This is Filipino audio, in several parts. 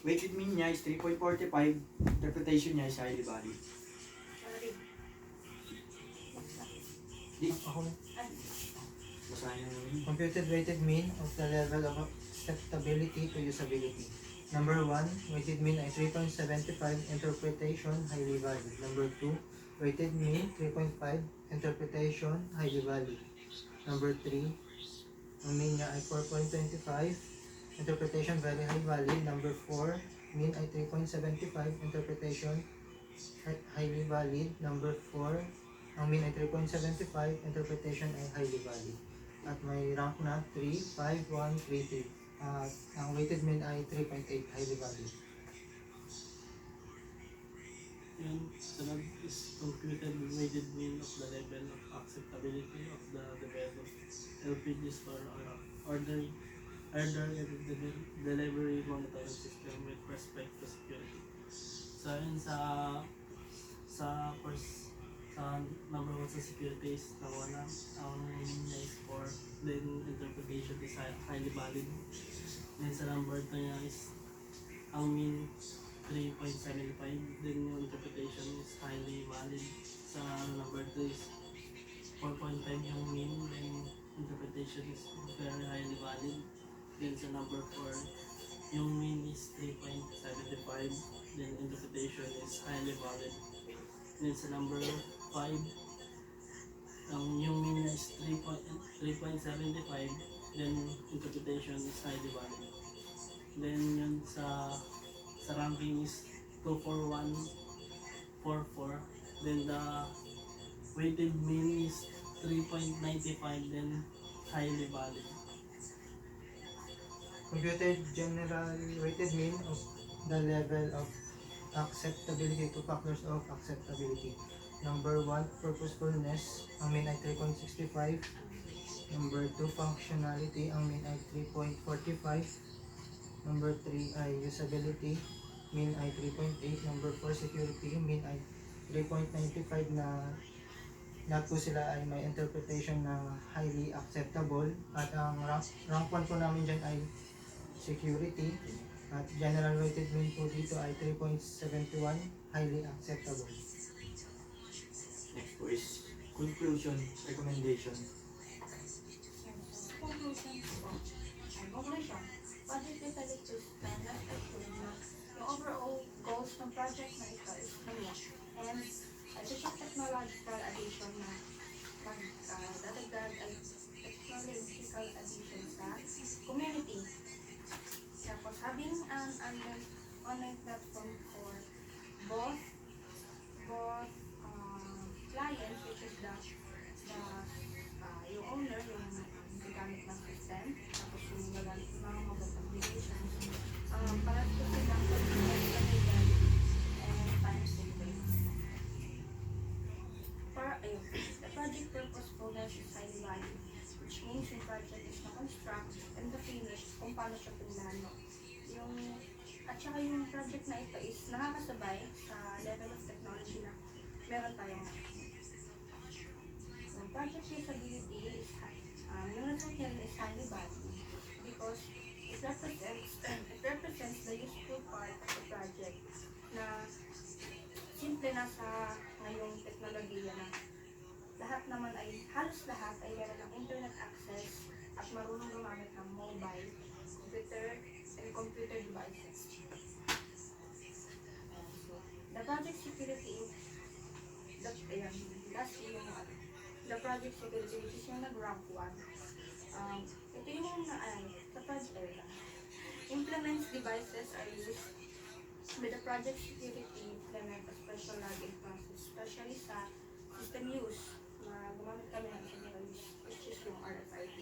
weighted mean niya is 3.45, interpretation niya is highly valid. Di, Ako, basahin na yun. computed weighted mean of the level of acceptability to usability. Number 1, weighted mean ay 3.75, interpretation highly valid. Number 2, weighted mean 3.5, interpretation highly valid. Number 3, ang mean niya ay 4.25, interpretation very high valid. Number 4, mean ay 3.75, interpretation highly valid. Number 4, ang mean ay 3.75, interpretation ay highly valid. At may rank na 3, 5, 1, 3, 3. At ang weighted mean ay 3.8, highly valid. Yun, sunod is computed weighted mean of the level of acceptability of the developed LPGs for order and delivery monitoring system with respect to security. So yun sa first sa number 1 sa security is nakuha na ang mean niya is 4, then interpretation is highly valid. Then sa number 2 niya is ang mean 3.75, then yung interpretation is highly valid. Sa number 2 is 4.5 yung mean, then interpretation is very highly valid. Then sa number 4, yung mean is 3.75, then interpretation is highly valid. Then sa number 5, yung mean is 3.75, then interpretation is highly valid. Then yun sa ranking is 24144, then the weighted mean is 3.95, then highly valid. Computed general weighted mean of the level of acceptability to factors of acceptability. Number 1, purposefulness, ang mean ay 3.65. Number 2, functionality, ang mean ay 3.45. Number 3 ay usability, mean ay 3.8. Number 4, security, mean ay 3.95 na lahat po sila ay may interpretation na highly acceptable. At ang rank 1 po namin dyan ay security. At general weighted mean po dito ay 3.71, highly acceptable. Next po is conclusion, recommendation. Conclusion po. Conclusion. Project developed to spend at na yung overall goals ng project na ito is kanya. And additional technological addition na magdadagdag ay technological addition sa community. Tapos having an online platform for both clients, which is yung owner, yung gagamit ng system, tapos yung gagamit ng mga mobile applications, para ito silang pag-consider and time saving. The project purposefulness is highly valued, which means yung project is na-construct and the-finish kung paano siya pinlano. At saka yung project na ito is nakakasabay sa level of technology na meron tayong project usability is yung result niya rin is highly valued because it represents the useful part of the project na simple na sa ngayong teknolohiya na halos lahat ay meron ng internet access at marunong gumamit ng mobile, computer, and computer devices. The project security, the project security, which is yung nag-rank 1. Ito yung sa project area. Implements devices are used with the project security implement a special login process, especially sa system use na gumamit kami ng general use, which is yung RFID.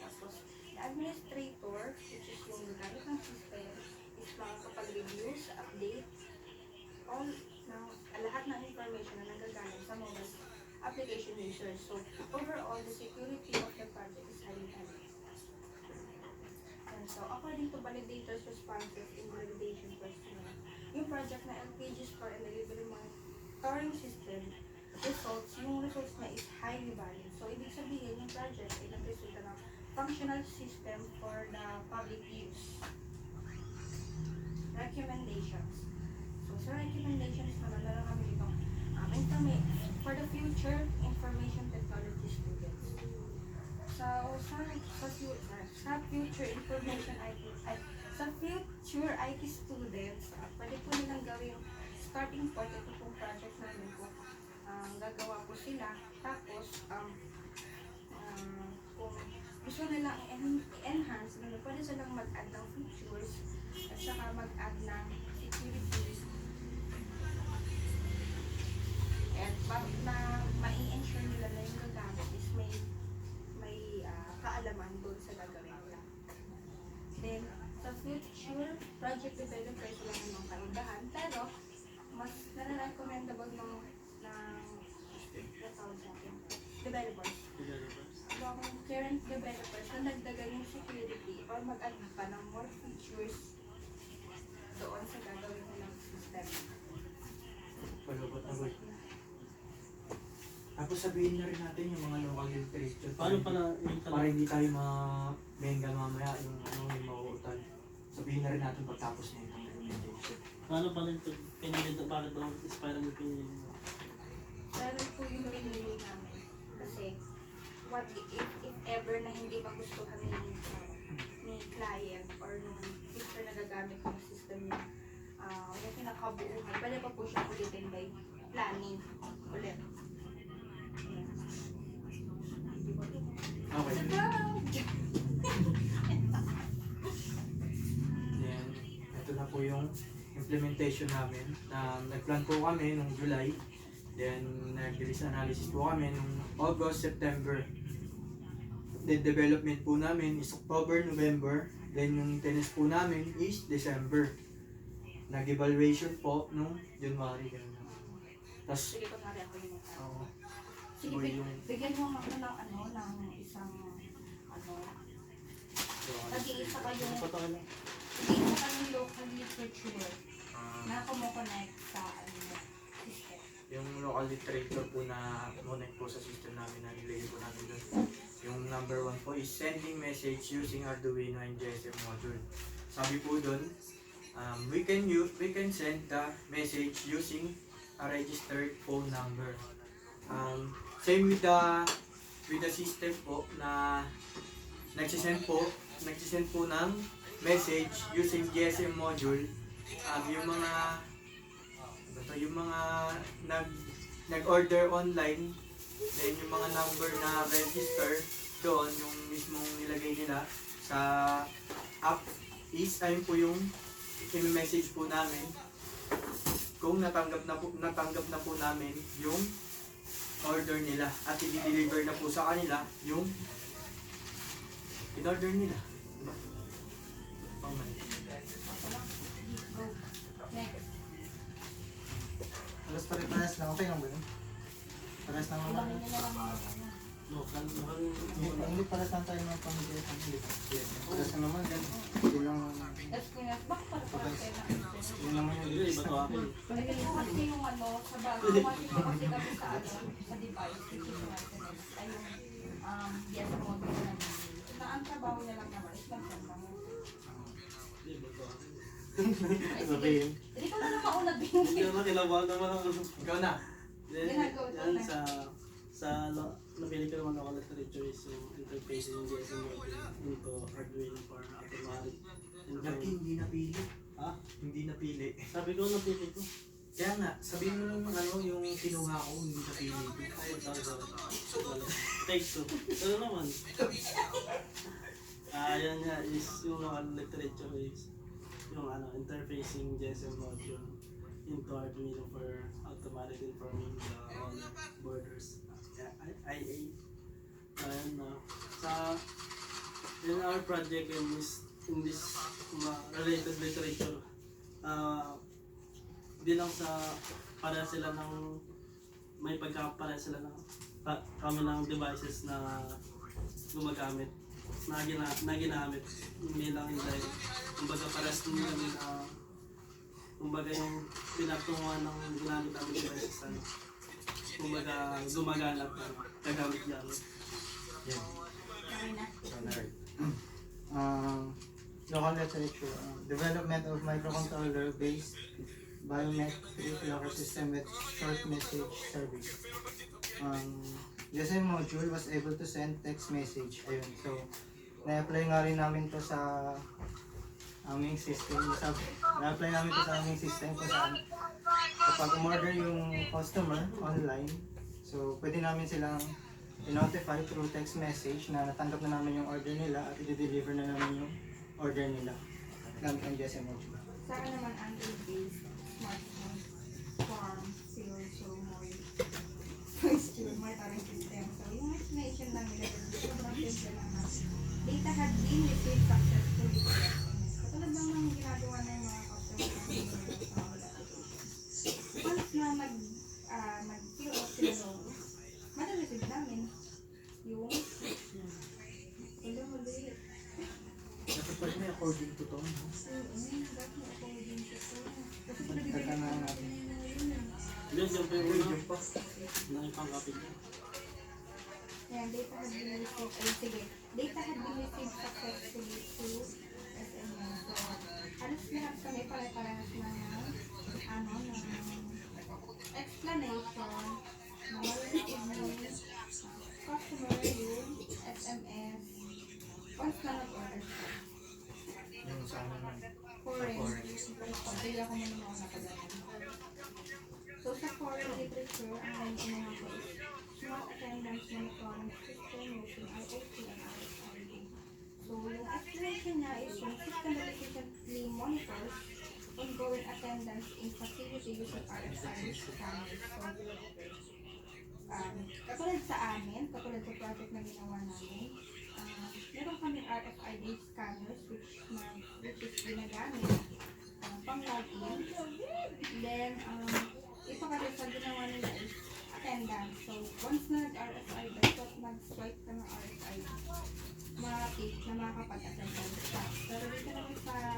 Tapos, the administrator, which is yung gamit ng system, is makakapag-review sa update lahat ng information na nagagamit sa mobile application users. So, overall, the security of the project is highly high. And so, according to validators' responses in validation questionnaire, yung project na LPG store and delivery monitoring system yung results niya is highly valid. So, ibig sabihin, yung project ay nagresulta ng functional system for the public use. recommendations. So sa recommendations naman, meron kami itong for the future information technology students. So sa future information IT, sa future IT students, pwede po nilang gawing starting point ito pong project namin po. Gagawa po sila. Tapos, kung gusto nilang i-enhance, pwede silang mag-add ng features at saka mag-add ng security. At na mai-ensure nila na yung gagamit is may kaalaman doon sa gagawin nila. Then, sa future, project developers sila ng kaundahan, pero mas nare-recommendable ng developers. So, kung current developers na nagdagan yung security or mag-add pa ng more features doon sa gagawin nilang system. Palubot na boy. Tapos sabihin na rin natin yung mga local literature. Paano pala yung Para hindi tayo ma-benga mamaya yung yung mauutan. Sabihin na rin natin pagtapos na yung recommendation. paano pala ito pinili na bakit daw inspiring yung pinili mo? Pero po yung pinili namin. Kasi, what if ever na hindi magustuhan ni client or ng feature na gagamit ng system niya, yung pinakabuuhan, pwede pa po siya ulitin by planning ulit. Okay. Then, ito na po yung implementation namin. Nag-plan po kami nung July. Then, nag-release analysis po kami nung August, September. Then, development po namin is October, November. Then, yung tennis po namin is December. Nag-evaluation po nung January. Tapos, Sige, kunwari ako yung Sige, Uy, yung- bigyan mo ako ng isang nag-iisa kayong local literature na kumukonect sa system. yung local literature po na connect po sa system namin na nilagay po namin doon. Yung number 1 po is sending message using Arduino and GSM module. Sabi po doon, we can send the message using a registered phone number. Same with the system po na nagsisend po ng message using GSM module. Yung mga nag-order online, then yung mga number na register doon, yung mismong nilagay nila sa app is ayun po yung i-message po namin kung natanggap na po namin yung order nila at i-deliver na po sa kanila yung in-order nila. Next. Alas pare-pares lang. Okay lang ba yun? Pares lang naman. Ibahin nyo na lang mga Local, Hindi pares lang tayo ng pamilya. Pares lang naman yan. Hindi lang. Tapos kung bakit para kayo na Yun naman yung Hindi, iba to akin. Lagyan ko kasi yung sa bago, kasi kasi kami sa device, which is maintenance, ay yung yes model na na ang trabaho niya lang naman is mag-send lang. Hindi, iba to akin. Ay, sige. Sabihin. Hindi ko na lang mauna Hindi binigyan. naman kilabahan naman ako. Ikaw na. Yan sa napili ko naman ako literature is yung interface ng GSM module into Arduino for automatic. Hindi napili. Ha? Hindi napili. Sabi ko napili ko. Kaya nga, sabihin mo lang yung kinuha ko, hindi napili ko. Ay, sorry. Take two. Pero naman. Yan nga is yung literature is yung interfacing GSM module into Arduino for automatic informing the owner borders. IA. Ayan na. In our project in this related literature, di lang para sila ng may pagkapara sila ng kami ng devices na gumagamit na ginamit hindi lang indirect. Kumbaga pares din kami kumbaga yung pinatunguhan ng ginamit namin devices kumbaga gumaganap na kagamit yan. Yan. Okay na. Sana right. Local literature. Development of microcontroller-based biometric locker system with short message service. GSM module was able to send text message. Ayun. So, na-apply nga rin namin to sa aming system. Na-apply namin to sa aming system kung saan kapag umorder yung customer online, so pwede namin silang i-notify through text message na natanggap na namin yung order nila at i-deliver na namin yung order nila gamit ang GSM module. Sa akin naman, Android-based smartphone farm, so monitoring system. So, yung explanation lang nila, sobrang simple lang na data had been received successfully. Katulad lang ng ginagawa na yung mga customers natin sa mga applications. Once na nag-fill out sila doon, madareceive namin yung huli. Dapat may according to Tom. Pagkata na natin. Diyan pa yung una. Nakipangkapit niya. Yan, data had been received, sige, data had been received successfully to SMS. So, halos lahat kami pare-parehas na explanation na ma-receive yung customer yung SMS once na nag-order siya. Yung sa ano naman. Foreign, pag-bili ako muna mga nakagalan. So, sa foreign literature, ang mga ko is smart attendance monitoring system using IoT and RFID. So, yung explanation niya is yung system that efficiently monitors ongoing attendance in facility using RFID scanners. So, katulad sa amin, katulad sa project na ginawa namin, meron kami RFID scanners which is ginagamit pang login. Then, ipakalit sa ginawa nila is attendance. So, once na nag-RFID, nag-swipe ka ng RFID, ma-tick na makakapag-attendance ka. Pero dito naman sa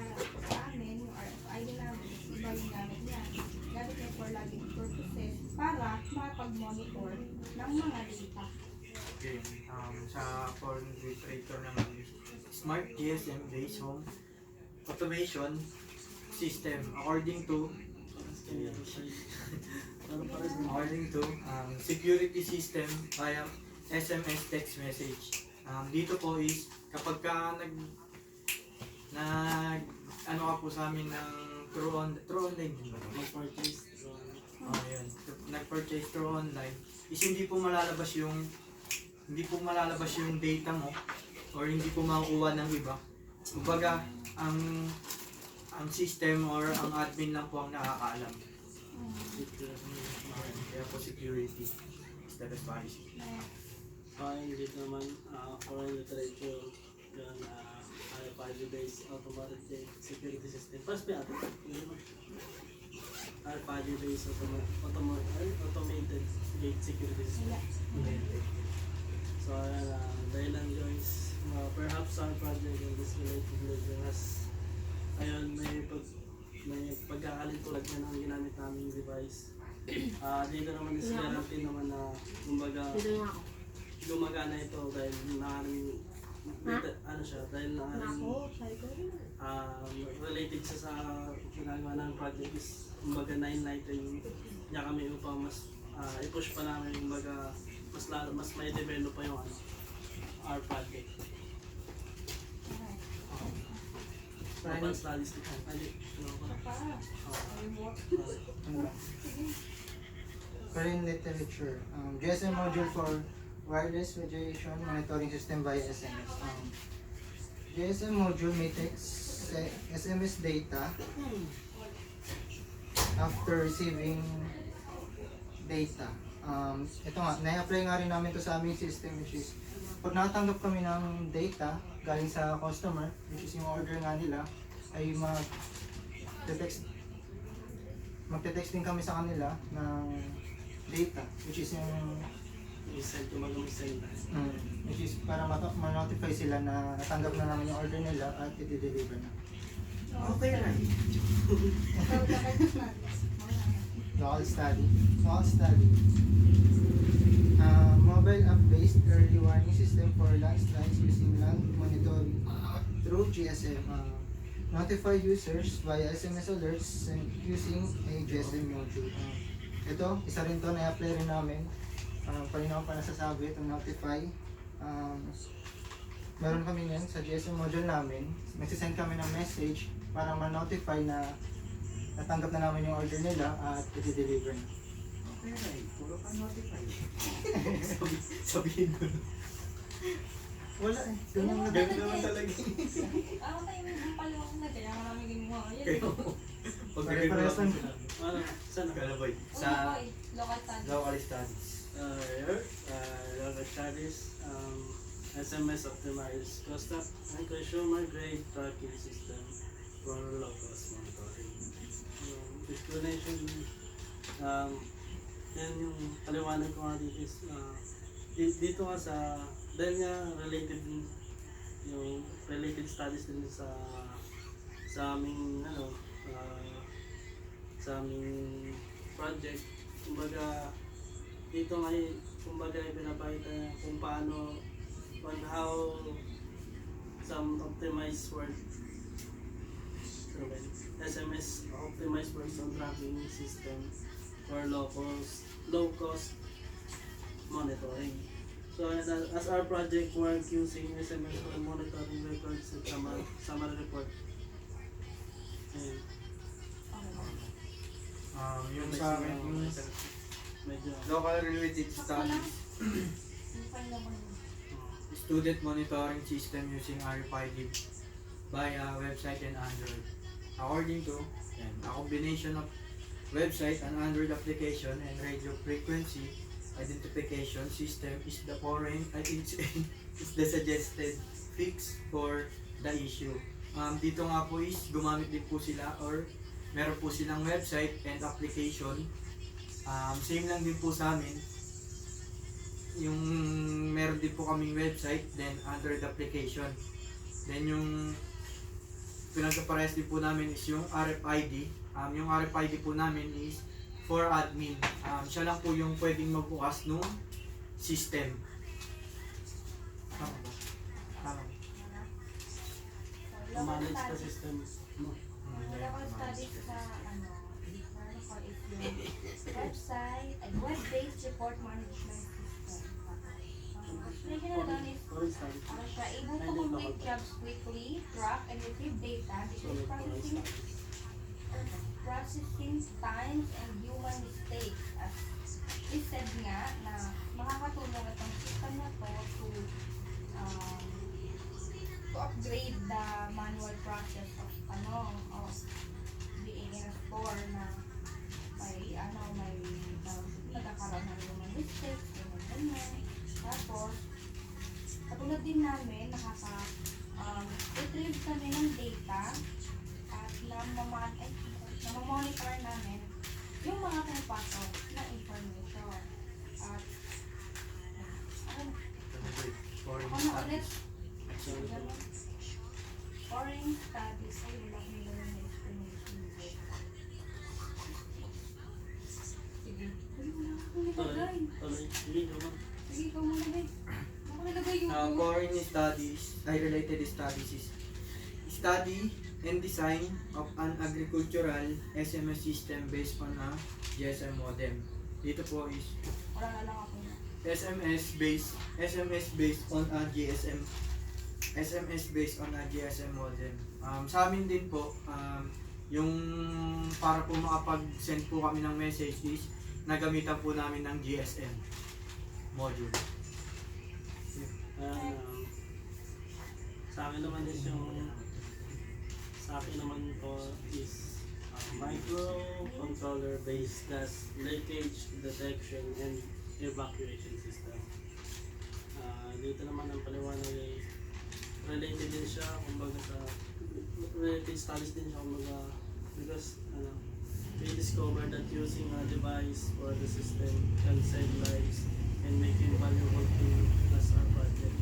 amin, yung RFID namin, iba yung gamit niya. Gamit niya for login purposes para makapag-monitor ng mga data. Okay. Sa foreign literature naman, smart GSM based home automation system according to security system via SMS text message. Dito po is kapag ka ano ka po sa amin ng through online din ba? Mag-purchase. Yun. Nag-purchase through online is hindi po malalabas yung data mo or hindi po makukuha ng iba. Kumbaga, ang system or ang admin lang po ang nakakaalam. Kaya po security is the best policy. Dito naman, foreign literature, yun, RFID-based automatic security system. First, may atin. RFID-based automated gate security system. So, dahilan guys, perhaps our project in this related ledger has, ayun, may pagkakalintulag na ng ginamit namin yung device. Dito naman is guarantee naman na, kumbaga, gumagana ito dahil related siya sa ginagawa ng project is, kumbaga, 9-lighting niya kami upang mas i-push pa namin, kumbaga, mas may develop pa yung our project. Urban studies dito. Foreign literature. GSM module for wireless radiation monitoring system via SMS. GSM module may text SMS data after receiving data. Ito nga, na-apply nga rin namin to sa aming system, which is pag nakatanggap kami ng data galing sa customer, which is yung order nga nila, ay magte-text din kami sa kanila ng data, which is yung which is para ma-notify sila na natanggap na namin yung order nila at i-deliver na. Okay lang. Local study. Mobile app-based early warning system for landslines using land monitoring through GSM. notify users via SMS alerts and using a GSM module. Ito, isa rin to na-apply rin namin. Kanina ko pa nasasabi itong notify. Meron kami yan sa GSM module namin. Nagsisend kami ng message para ma-notify na natanggap na namin yung order nila at i-deliver na. Okay, right. Puro ka notify. Sabihin ko. Wala eh. Ganyan na Ganun naman talaga. Ako tayo yung paliwang na kaya marami ginawa. Kayo. Pag Pare-parehas lang. Ano? Saan ako? Kalabay. Sa Sa local studies. local studies. Local studies, SMS optimized cost and consumer grade tracking system for low cost monitoring. Explanation, yan yung paliwanag ko nga dito is, dito nga sa, dahil nga related yung related studies din sa aming sa aming project. Kumbaga dito nga kumbaga pinapakita kung paano on how some optimized word SMS optimized person tracking system for low cost monitoring. So as our project work using SMS for monitoring records and summary report. Ayan. Yung sa amin, yung Medyo local related studies, Yung fine naman. student monitoring system using RFID via website and Android. According to a combination of website and Android application and radio frequency identification system is the foreign, is the suggested fix for the issue. Dito nga po is gumamit din po sila or meron po silang website and application. Same lang din po sa amin. Yung meron din po kaming website, then Android application. Then yung pinagkaparehas din po namin is yung RFID. Yung RFID po namin is for admin. Siya lang po yung pwedeng magbukas ng system. Tama ba? Tama. Local manage the studies. system. Local studies sa meron ko is yung website, web-based report management system. Explanation na doon is For instance, siya able to complete jobs quickly, track and retrieve data, decrease processing times and human mistakes. As is said nga na makakatulong itong system na to upgrade the manual process of being in a store na may nagkakaroon ng human mistakes, ganyan. Tapos, katulad din namin, retrieve kami ng data at namamonitor namin yung mga pinapasok na information. At, Foreign ako na ulit, studies. foreign studies, ay wala akong nila na explanation. Sige. tuloy, hindi naman. Sige, ikaw muna, babe. Ako nilagay yung Foreign studies, related studies is study and design of an agricultural SMS system based on a GSM modem. Dito po is wala na lang ako na. SMS based on a GSM modem. Sa amin din po, yung para po makapag-send po kami ng message is nagamitan po namin ng GSM module. Sa akin naman is sa akin naman po is microcontroller based gas leakage detection and evacuation system. Dito naman ang paliwanag ay related din siya kumbaga sa related studies din siya kumbaga because we discovered that using a device for the system can save lives and make it valuable to us our project.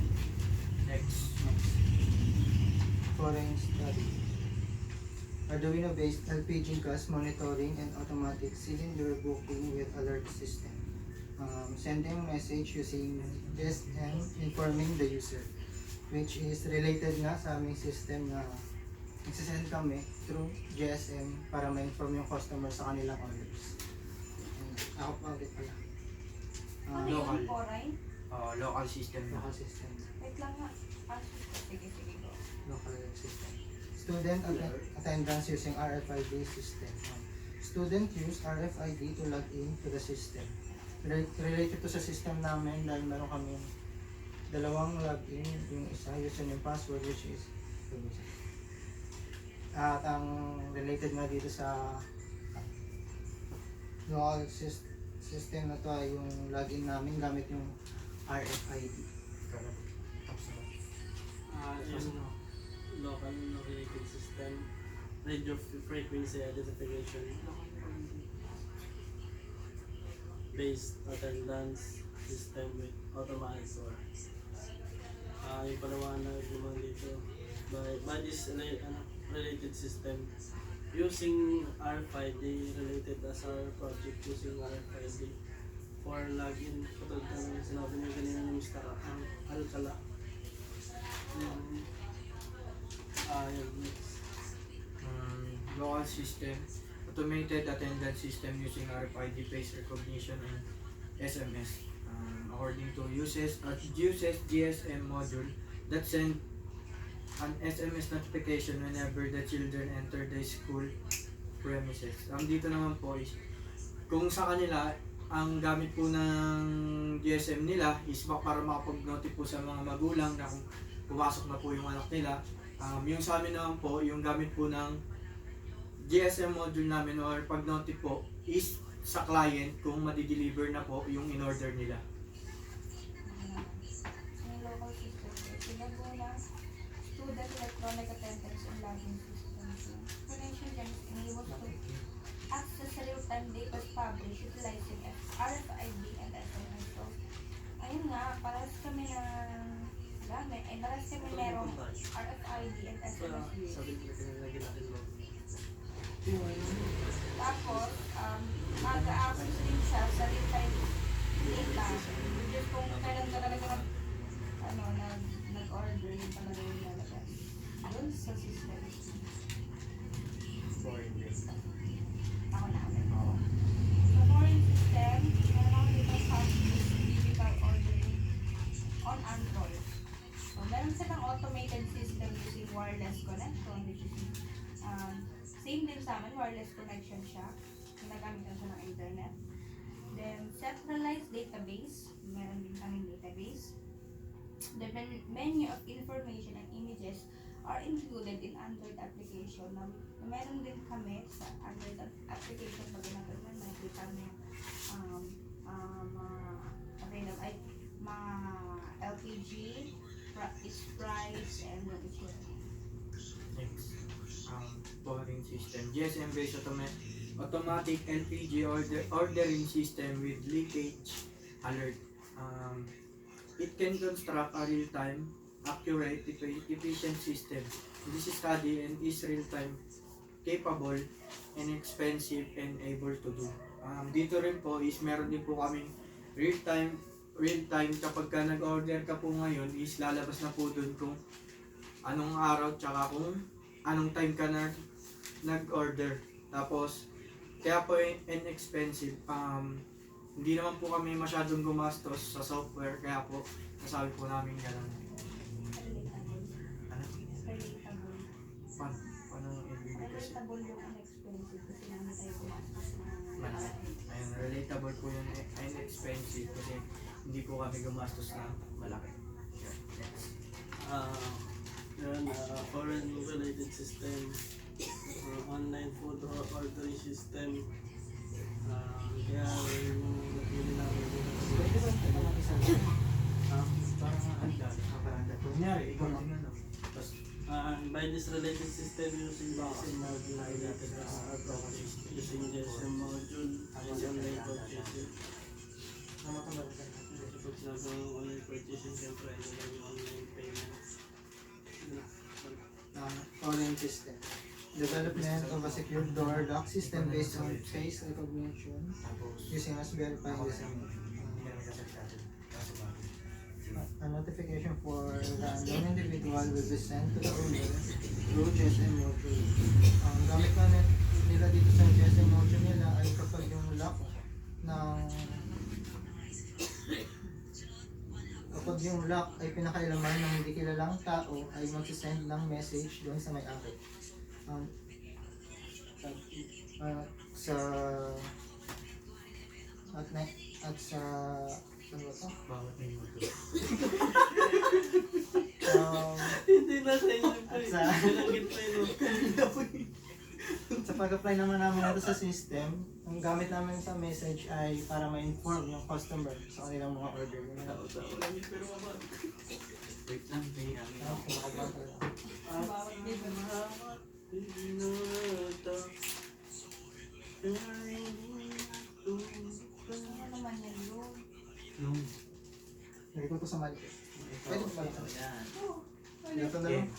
Next. Foreign study. Arduino-based LPG gas monitoring and automatic cylinder booking with alert system. Sending message using GSM informing the user, which is related nga sa aming system na nagsisend kami through GSM para ma-inform yung customer sa kanilang orders. Ako pa ulit pala. Ano local. yun po, Ryan? Local system na. Local system. Wait lang nga. Sige, go. Local system. Student attendance using RFID system. Student use RFID to log in to the system. Related to sa system namin dahil meron kami dalawang login, yung isa username password which is at ang related nga dito sa local system na to ay yung login namin gamit yung RFID. In local related system, radio frequency identification, based attendance system with automatic door. Yung paliwanag naman dito, by this related system, using RFID related as our project using RFID for login, katulad ng sinabi niyo kanina ni Mr. Alcala. Yung next. Local system, automated attendance system using RFID face recognition and SMS. According to uses GSM module that send an SMS notification whenever the children enter the school premises. Dito naman po is kung sa kanila ang gamit po ng GSM nila is para makapag-notify po sa mga magulang na kung pumasok na po yung anak nila. Yung sa amin naman po, yung gamit po ng GSM module namin or pag-notify po is sa client kung madi-deliver na po yung in-order nila. Yung local system, sinaguna student electronic attendance and login system. Connection dyan is enabled to access real-time data published utilizing RFID and SMS. So, ayun nga, parehas kami ng gamit, ay parehas kami merong RFID and SMS. Sabi ko nilagyan natin mo. Tapos, mag-access din siya sa real-time data. Which is kung kailan ka talaga nag-order yung talaga yung lalabas. Doon sa system. Ako na ulit. Sa foreign system, meron ako dito sa digital ordering on Android. So, meron silang automated system using wireless connection, which is same din sa amin, wireless connection siya. Ginagamit lang siya ng internet. Then, centralized database. Meron din kaming database. The menu of information and images are included in Android application. Meron din kami sa Android application pag ginagawa na nakikita mo available ay mga LPG, price, and yung issue. Next, pouring system. GSM-based automatic LPG ordering system with leakage alert. It can construct a real-time, accurate, efficient system. This is study and is real-time, capable, inexpensive, and able to do. Dito rin po is meron din po kaming real-time kapag ka nag-order ka po ngayon is lalabas na po dun kung anong araw tsaka kung anong time ka na nag-order. Tapos, kaya po inexpensive. Hindi naman po kami masyadong gumastos sa software, kaya po nasabi po namin gano'n. Relatable. Ano? Relatable. Paano ibigay kasi? Relatable yung unexpensive kasi namin tayo gumastos ng Ayun, relatable po yung inexpensive kasi hindi po kami gumastos na malaki. Foreign related system, online food ordering system. Kaya yung napili namin Pwede ba ito naman isa lang? Parang handa. Kunyari, ikaw din ano. Tapos, by this related system using GSM module related as our project using GSM module and online purchasing. Kapag sinabi ng online purchasing, siyempre ito lang yung online payment. Foreign system. Development of a secure door lock system based on face recognition tapos, using as verified using hindi ka nagkasalita. Kaso bakit? a notification for the unknown individual will be sent to the owner through GSM module. Ang gamit na nila dito sa GSM module nila ay kapag yung lock ay pinakailaman ng hindi kilalang tao ay magsisend ng message doon sa may-ari. At sa ano ba to? Bawat minuto. Hindi na sa inyo po At eh. sa- Sinanggit pa yun. Sa pag-apply naman namin ito sa system, ang gamit namin sa message ay para ma-inform yung customer sa kanilang mga order. Tao-tao lang yung pero mama. Wait lang, may ano. Bawat di ba mahamat? Hindi na ata. Ano naman yan yun? Yung Lagay ko ito sa mic. Pwede ba ito? Yan. Dito na Okay. lang.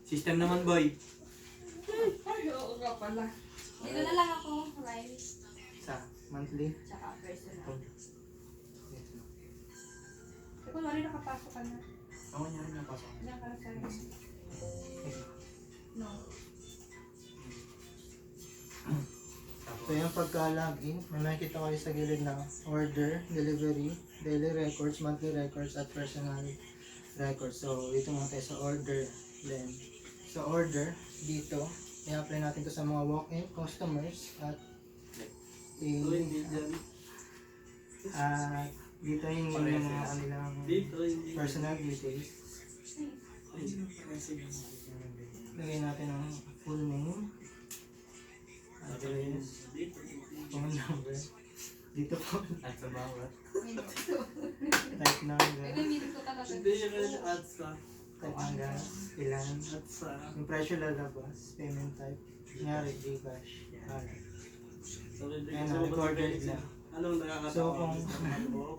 System naman, boy. Ay, oo nga pala. Dito na lang ako, live, Sa monthly. tsaka personal. Yes. So, kunwari nakapasok ka na. Ako niya rin napasok. Diyan ka na sa no. Tapos, So yung pagka-login, may makikita kayo sa gilid na order, delivery, daily records, monthly records, at personal records. So dito muna tayo sa order. Then sa order, dito, i-apply natin to sa mga walk-in customers at Hindi dyan. dito yung mga kanilang Dito, hindi. personal details. Lagay natin ang full name, address, Dito. phone number. Dito po, at sa bawat. type number, Minute ko talaga. Hindi yung kanya ads ka. type ng gas, ilan, Ads sa... yung presyo lalabas, payment type, kunyari Gcash. So, hindi Ayan, ko recorded na. Anong So, nakakatawa kung- sa mga buhok?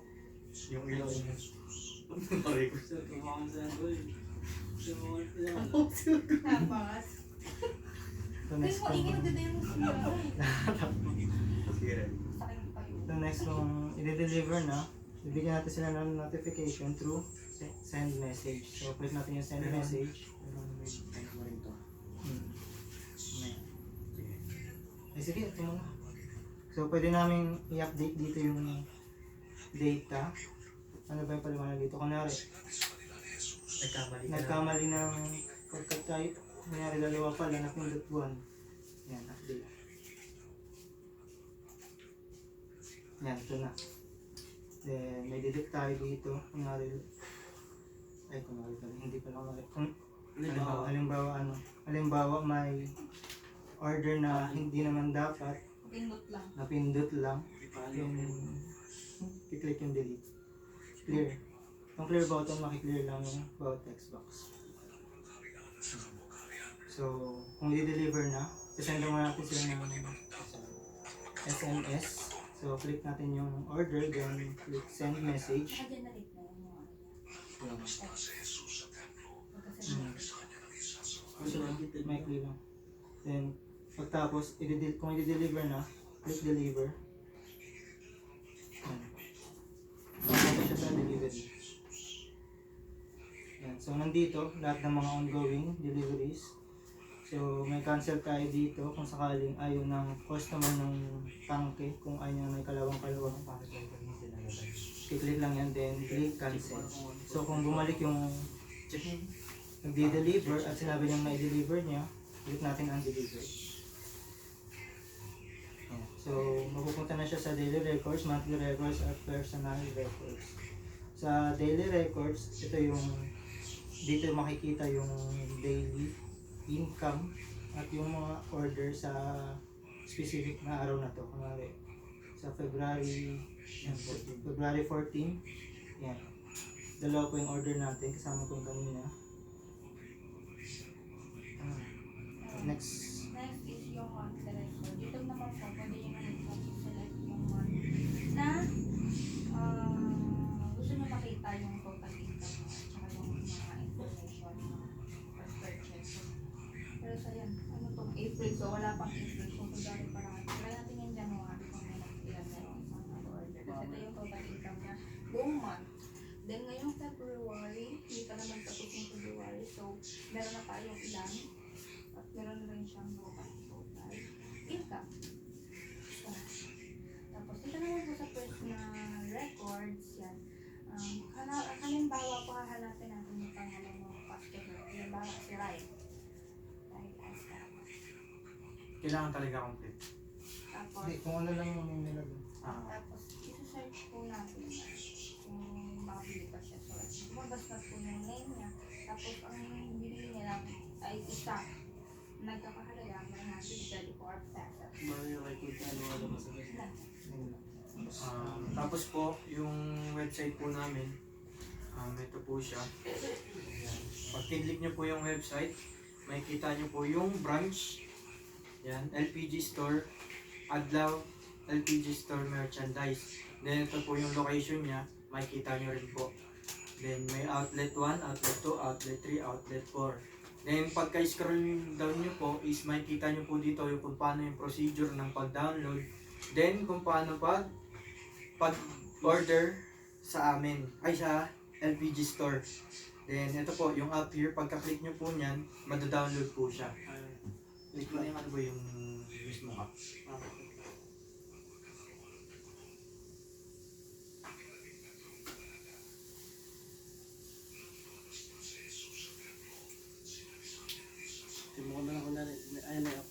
Yung ilaw mo. Sorry ko. Sir, kumakan sa ano eh. Yung mga yan. Tapas. So Pero next mo, ingin kung, din yung siya. Sige rin. Sakit pa yun. so next kung i-deliver na, bibigyan natin sila ng notification through send message. So click natin yung send message. Thank mo rin to. Hmm. Ayan. Sige. Ay sige, ito muna. So pwede namin i-update dito yung data. Ano ba yung paliwanag dito? Kunyari, Nagkamali ka. nagkamali ng pagka-type. Kunyari, dalawa pala, napindot 1. Yan, update. Yan, ito na. Then, may delete tayo dito. Kunyari, hindi pala kunwari. Halimbawa, may order na hindi naman dapat, Pindot lang. napindot lang. Yung, i-click yung delete. Clear. Yung clear button, makiklear lang yung bawat text box. So, kung i-deliver na, isend mo natin sila ng SMS. So, click natin yung order, then click send message. Naka-generate na yung mga ano niya. Pagkasend. May clear lang. Then, pagtapos, kung i-deliver na, click deliver. Yan. Papunta siya sa delivery. Yan. So, nandito, lahat ng mga ongoing deliveries. So, may cancel tayo dito kung sakaling ayaw ng customer ng tangke, kung ayaw niya may kalawang-kalawang. Click lang yan, then click cancel. So, kung bumalik yung nagdi-deliver at sinabi niyang may deliver niya, click natin ang deliver. Yan. So, mapupunta na siya sa daily records, monthly records, at personal records. Sa daily records, ito yung dito makikita yung daily income at yung mga order sa specific na araw na to. Kunwari, sa February 14, yan. Dalawa po yung order natin, kasama po yung kanina. Next. Next is yung monthly record. Dito naman po, pwede yung select yung month na gusto nyo makita yung total income mo at saka yung mga information per purchase. Pero sa yan, ano to, April, so wala pang April. So kung para try natin yung January kung ilan meron isang order. Kasi ito yung total income niya buong month. Then ngayong meron na tayong ilan at meron na rin siyang total income. So, tapos dito naman po sa first na records, yan. Halimbawa po hahanapin natin yung pangalan ng customer. Halimbawa si Ryan. Ryan Ascama. Kailangan talaga complete. Tapos, Hindi, kung ano lang yung nila doon. tapos isa-search po natin kung mabili pa siya. So, lumabas na po yung name niya. Tapos, ang binili niya lang ay isa. Nagkakahalaga ng 134 pesos. Bali yung record na ano wala ba sa record? Yun lang. Tapos po, yung website po namin, ito po siya. Ayan. Pag click nyo po yung website, makikita nyo po yung branch. Yan, LPG Store, Adlaw, LPG Store Merchandise. Then ito po yung location niya, makikita nyo rin po. Then may outlet 1, outlet 2, outlet 3, outlet 4. Then pagka-scroll down nyo po is makikita nyo po dito yung kung paano yung procedure ng pag-download. Then kung paano pag-order sa amin, ay sa LPG Store. Then ito po, yung app here, pagka-click nyo po niyan, madadownload po siya. Click mo na yung ano ba yung mismo app. Timukan na lang ko na rin. Ayan na yun.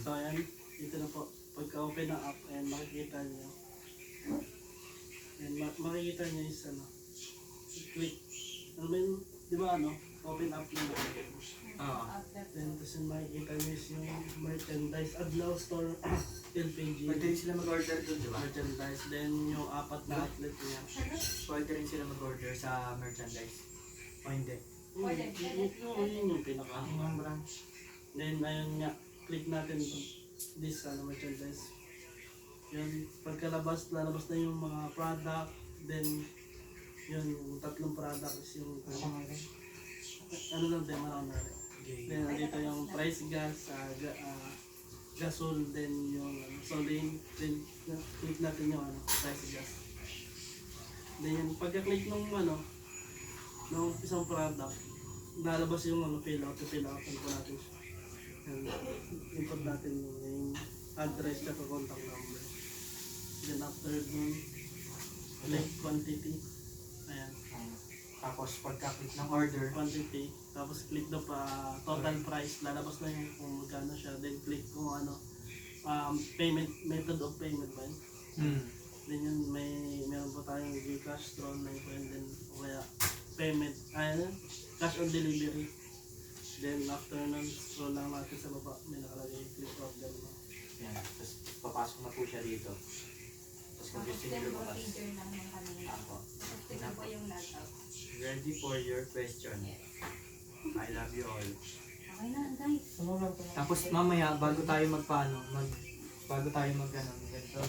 So ayan, ito na po. Pagka-open ng app, ayan, makikita nyo. Ayan, makikita nyo is ano, click. Ano ba yun, di ba ano, open app na Oo. Then, tapos yung makikita nyo is yung merchandise, Adlaw Store, LPG, Pwede rin sila mag-order doon, di ba? merchandise, then yung apat na outlet niya. Pwede rin sila mag-order sa merchandise. O hindi. Yun yung pinaka. Yung branch. Then, ayun nga, click natin this merchandise. Yun, pagkalabas, lalabas na yung mga product, then, yun, yung tatlong product is yung, ano lang, demo lang na rin. Then, dito yung price gas, gasol, then yung solane, then, click natin yung price gas. Then, yung pagka-click nung nung isang product, lalabas yung fill out po natin siya. And, input natin yung name, address, at contact number. Then after dun, click quantity. Ayan, Tapos pagka-click ng order, quantity. Tapos click daw pa total price, lalabas na yung kung magkano siya. Then click kung payment, method of payment ba yun? Then yun, meron pa tayong Gcash, Tron, and then o kaya payment, cash on delivery. Then after nun, scroll lang natin sa baba, may nakalagay click order na. yan. Tapos papasok na po siya dito. Tapos kung gusto nyo lumabas. procedure lang ng kanila. Ako. Tapos ito po yung logout. Ready for your question. I love you all. Okay na, guys. Ano lang ito? Tapos mamaya, bago tayo magpaano, bago tayo ganito,